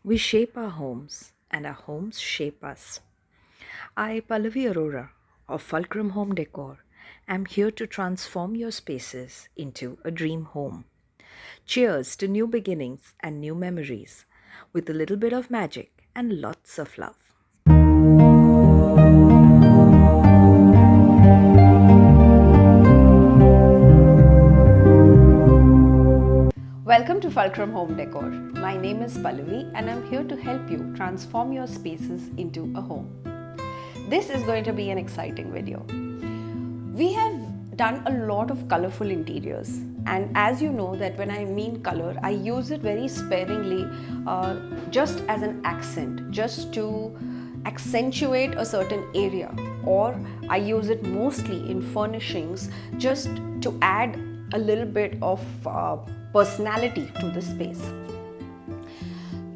We shape our homes, and our homes shape us. I, Pallavi Arora of Fulcrum Homedecor, am here to transform your spaces into a dream home. Cheers to new beginnings and new memories, with a little bit of magic and lots of love. Welcome to Fulcrum Home Decor. My name is Pallavi and I'm here to help you transform your spaces into a home. This is going to be an exciting video. We have done a lot of colorful interiors, and as you know that when I mean color, I use it very sparingly, just as an accent, just to accentuate a certain area, or I use it mostly in furnishings just to add a little bit of personality to the space.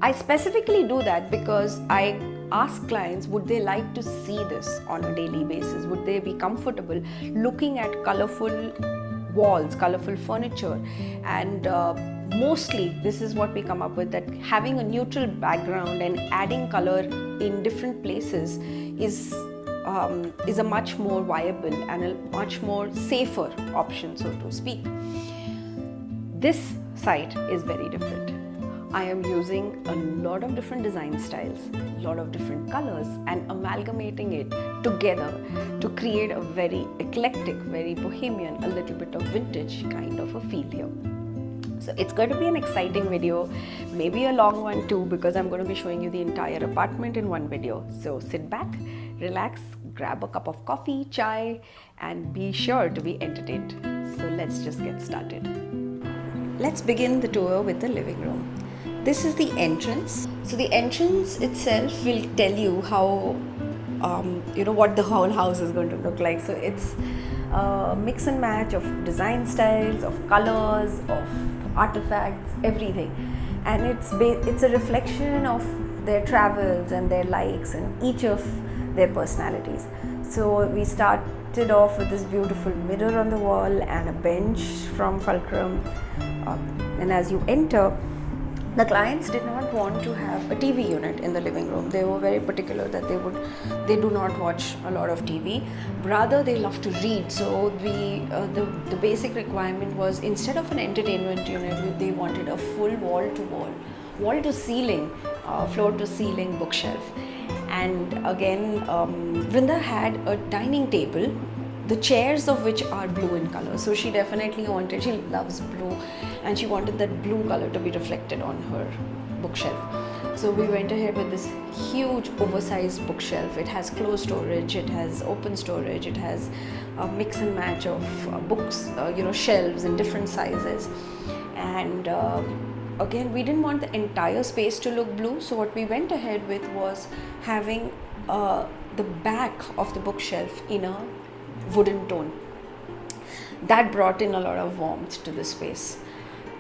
I specifically do that because I ask clients, would they like to see this on a daily basis? Would they be comfortable looking at colorful walls, colorful furniture? And mostly this is what we come up with, that having a neutral background and adding color in different places is a much more viable and a much more safer option, so to speak. This site is very different. I am using a lot of different design styles, a lot of different colors, and amalgamating it together to create a very eclectic, very bohemian, a little bit of vintage kind of a feel here. So it's going to be an exciting video, maybe a long one too, because I'm going to be showing you the entire apartment in one video. So sit back, relax, grab a cup of coffee, chai, and be sure to be entertained. So let's just get started. Let's begin the tour with the living room. This is the entrance. So the entrance itself will tell you how, what the whole house is going to look like. So it's a mix and match of design styles, of colors, of artifacts, everything. And it's a reflection of their travels and their likes and each of their personalities. So we started off with this beautiful mirror on the wall and a bench from Fulcrum. And as you enter, the clients did not want to have a TV unit in the living room. They were very particular that they do not watch a lot of TV. Rather, they love to read. So the basic requirement was, instead of an entertainment unit, they wanted a full wall-to-wall, wall-to-ceiling, floor-to-ceiling bookshelf. And again, Vrinda had a dining table, the chairs of which are blue in color. So she definitely wanted, she loves blue, and she wanted that blue color to be reflected on her bookshelf. So we went ahead with this huge oversized bookshelf. It has closed storage, it has open storage, it has a mix and match of books, shelves in different sizes. And again, we didn't want the entire space to look blue, so what we went ahead with was having the back of the bookshelf in a wooden tone. That brought in a lot of warmth to the space.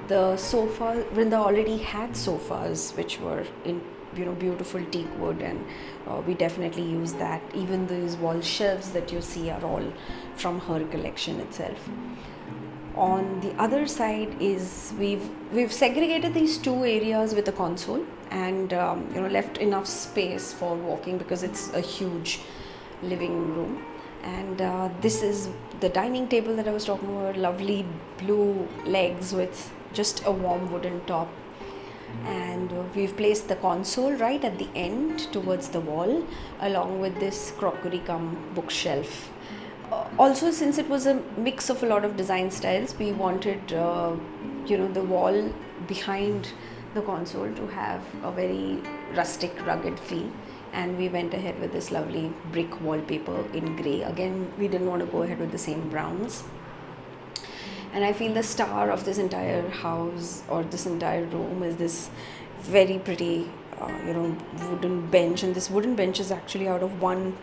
The sofa, Vrinda already had sofas which were in beautiful teak wood, and we definitely use that. Even these wall shelves that you see are all from her collection itself. On the other side is we've segregated these two areas with a console, and left enough space for walking because it's a huge living room. And this is the dining table that I was talking about, lovely blue legs with just a warm wooden top. And we've placed the console right at the end towards the wall, along with this crockery cum bookshelf. Also, since it was a mix of a lot of design styles, we wanted the wall behind the console to have a very rustic, rugged feel. And we went ahead with this lovely brick wallpaper in grey. Again, we didn't want to go ahead with the same browns. And I feel the star of this entire house, or this entire room, is this very pretty wooden bench. And this wooden bench is actually out of one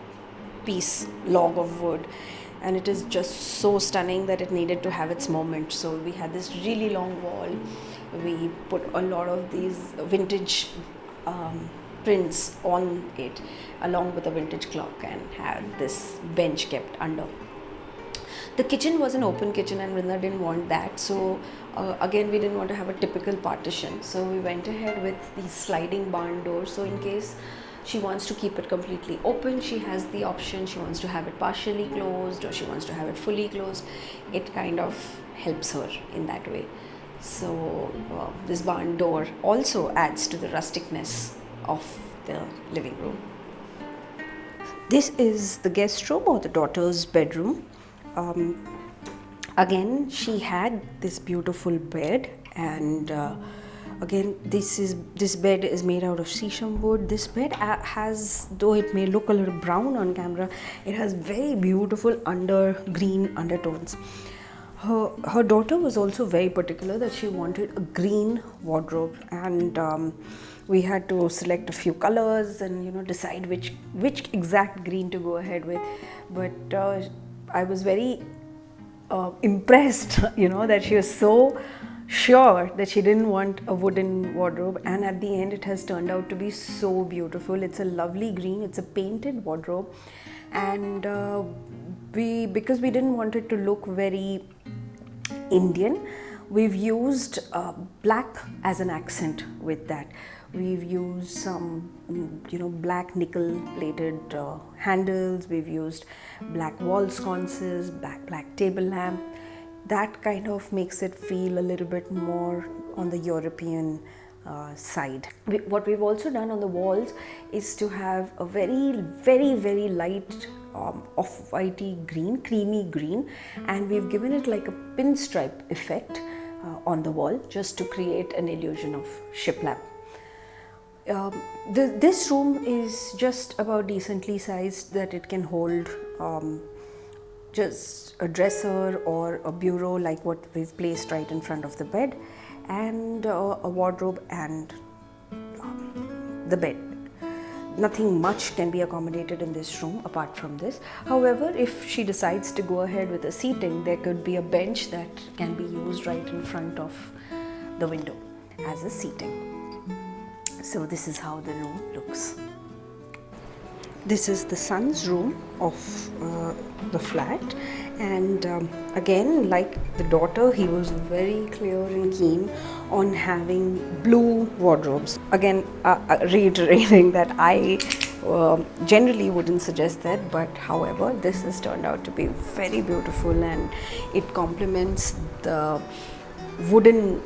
piece log of wood, and it is just so stunning that it needed to have its moment. So we had this really long wall. We put a lot of these vintage prints on it, along with a vintage clock, and had this bench kept under. The kitchen was an open kitchen and Vrinda didn't want that, so again we didn't want to have a typical partition, so we went ahead with the sliding barn door. So in case she wants to keep it completely open, she has the option. She wants to have it partially closed or she wants to have it fully closed. It kind of helps her in that way. So this barn door also adds to the rusticness of the living room. This is the guest room or the daughter's bedroom. Again, she had this beautiful bed, and again this bed is made out of sesame wood. This bed has, though it may look a little brown on camera, it has very beautiful green undertones. Her daughter was also very particular that she wanted a green wardrobe, and we had to select a few colors and decide which exact green to go ahead with. But I was very impressed that she was so sure that she didn't want a wooden wardrobe, and at the end it has turned out to be so beautiful. It's a lovely green. It's a painted wardrobe, and because we didn't want it to look very Indian, we've used black as an accent with that. We've used some black nickel plated handles. We've used black wall sconces, black table lamp. That kind of makes it feel a little bit more on the European side. What we've also done on the walls is to have a very light off-whitey green, creamy green, and we've given it like a pinstripe effect on the wall just to create an illusion of shiplap. This room is just about decently sized that it can hold just a dresser or a bureau like what we've placed right in front of the bed, and a wardrobe and the bed. Nothing much can be accommodated in this room apart from this. However, if she decides to go ahead with a seating, there could be a bench that can be used right in front of the window as a seating. So this is how the room looks. This is the son's room of the flat, and again, like the daughter, he was very clear and keen on having blue wardrobes. Again, reiterating that I generally wouldn't suggest that, but however, this has turned out to be very beautiful, and it complements the wooden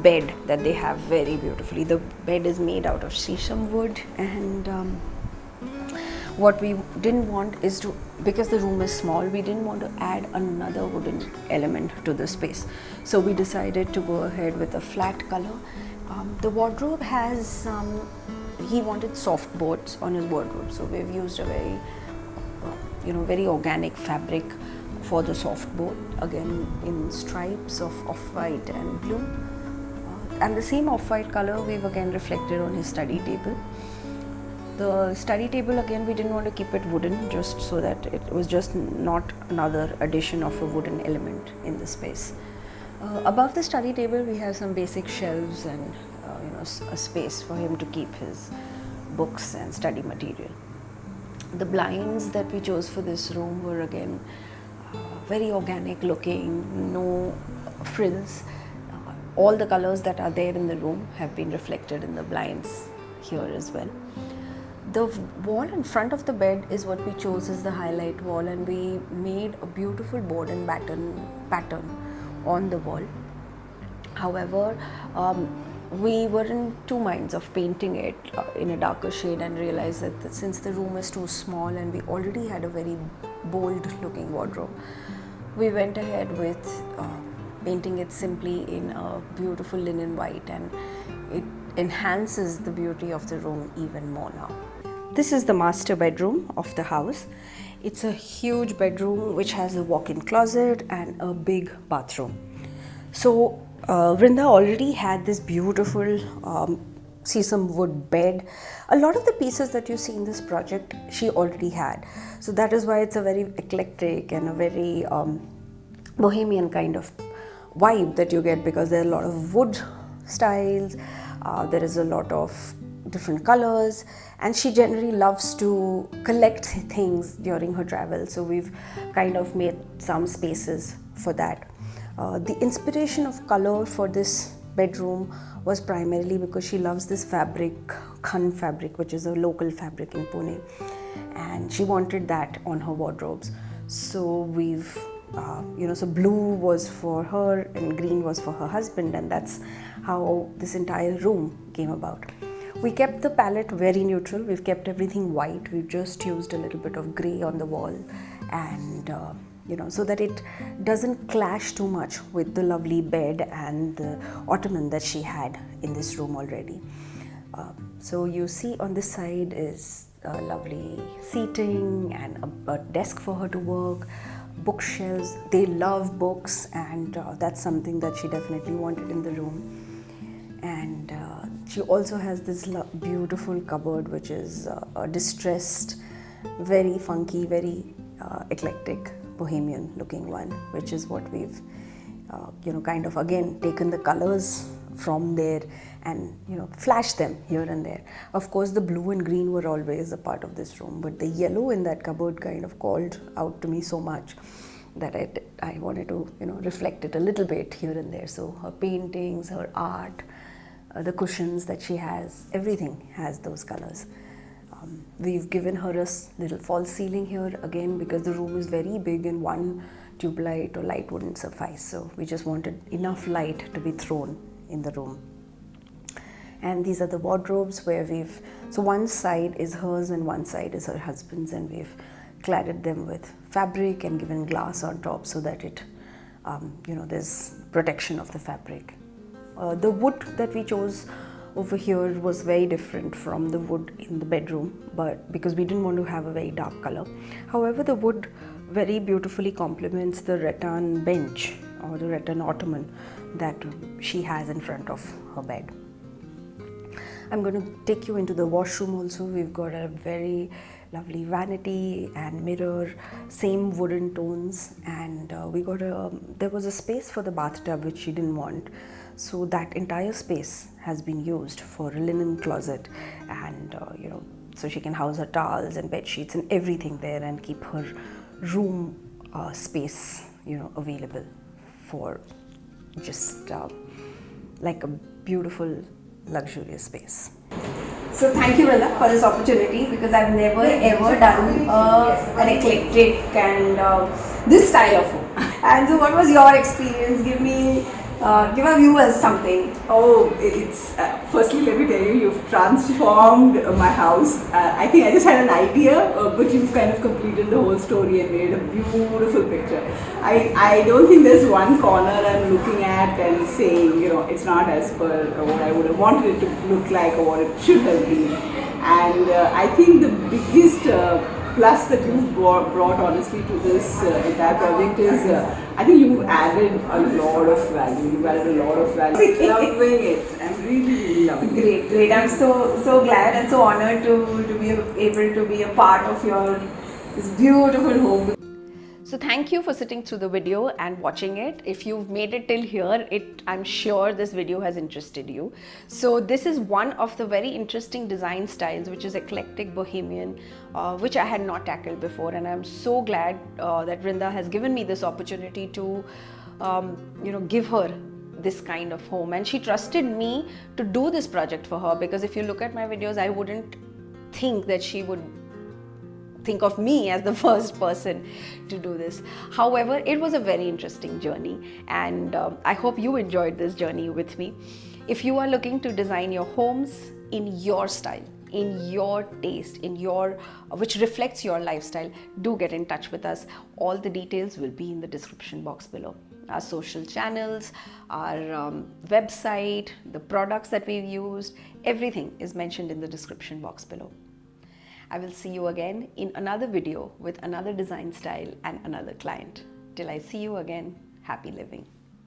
bed that they have very beautifully. The bed is made out of sesame wood, and what we didn't want is to, because the room is small, we didn't want to add another wooden element to the space. So we decided to go ahead with a flat color. The wardrobe has, he wanted soft boards on his wardrobe, so we've used a very organic fabric for the soft board, again in stripes of off-white and blue. And the same off-white color we've again reflected on his study table. The study table, again, we didn't want to keep it wooden, just so that it was just not another addition of a wooden element in the space. Above the study table, we have some basic shelves and a space for him to keep his books and study material. The blinds that we chose for this room were again very organic looking, no frills. All the colors that are there in the room have been reflected in the blinds here as well. The wall in front of the bed is what we chose as the highlight wall, and we made a beautiful board and pattern on the wall. However, we were in two minds of painting it in a darker shade, and realized that since the room is too small and we already had a very bold looking wardrobe, we went ahead with painting it simply in a beautiful linen white, and it enhances the beauty of the room even more now. This is the master bedroom of the house. It's a huge bedroom which has a walk-in closet and a big bathroom. So Vrinda already had this beautiful sesame wood bed. A lot of the pieces that you see in this project she already had. So that is why it's a very eclectic and a very bohemian kind of vibe that you get, because there are a lot of wood styles. There is a lot of different colors, and she generally loves to collect things during her travel, so we've kind of made some spaces for that. The inspiration of color for this bedroom was primarily because she loves this fabric, Khan fabric, which is a local fabric in Pune, and she wanted that on her wardrobes. So we've so blue was for her and green was for her husband, and that's how this entire room came about. We kept the palette very neutral. We've kept everything white. We've just used a little bit of grey on the wall, and so that it doesn't clash too much with the lovely bed and the ottoman that she had in this room already. So you see on this side is lovely seating and a desk for her to work, bookshelves. They love books, and that's something that she definitely wanted in the room. And she also has this beautiful cupboard, which is a distressed, very funky, very eclectic, bohemian looking one, which is what we've kind of again taken the colors from there and flashed them here and there. Of course, the blue and green were always a part of this room, but the yellow in that cupboard kind of called out to me so much that I wanted to reflect it a little bit here and there. So her paintings, her art, the cushions that she has, everything has those colors. We've given her a little false ceiling here again because the room is very big and one tube light or light wouldn't suffice, so we just wanted enough light to be thrown in the room. And these are the wardrobes where so one side is hers and one side is her husband's, and we've cladded them with fabric and given glass on top so that it there's protection of the fabric. The wood that we chose over here was very different from the wood in the bedroom, but because we didn't want to have a very dark color. However, the wood very beautifully complements the rattan bench or the rattan ottoman that she has in front of her bed. I'm going to take you into the washroom also. We've got a very lovely vanity and mirror, same wooden tones, and there was a space for the bathtub which she didn't want. So that entire space has been used for a linen closet, and so she can house her towels and bed sheets and everything there and keep her room space available for just like a beautiful luxurious space. So thank you, Vrinda, for this opportunity, because I've never ever done an eclectic and this style of home. And so what was your experience? Give our viewers something. Oh, it's firstly, let me tell you, you've transformed my house. I think I just had an idea, but you've kind of completed the whole story and made a beautiful picture. I don't think there's one corner I'm looking at and saying, it's not as per what I would have wanted it to look like or what it should have been. And I think the biggest plus that you've brought honestly to this entire project is I think you've added a lot of value. You've added a lot of value. Loving it. I'm really loving it. Great. I'm so glad and so honored to be able to be a part of this beautiful home. So thank you for sitting through the video and watching it. If you've made it till here, I'm sure this video has interested you. So this is one of the very interesting design styles, which is eclectic bohemian, which I had not tackled before, and I'm so glad that Vrinda has given me this opportunity to give her this kind of home, and she trusted me to do this project for her, because if you look at my videos, I wouldn't think that she would think of me as the first person to do this. However, it was a very interesting journey, and I hope you enjoyed this journey with me. If you are looking to design your homes in your style, in your taste, which reflects your lifestyle, do get in touch with us. All the details will be in the description box below. Our social channels, our website, the products that we've used, everything is mentioned in the description box below. I will see you again in another video with another design style and another client. Till I see you again, happy living.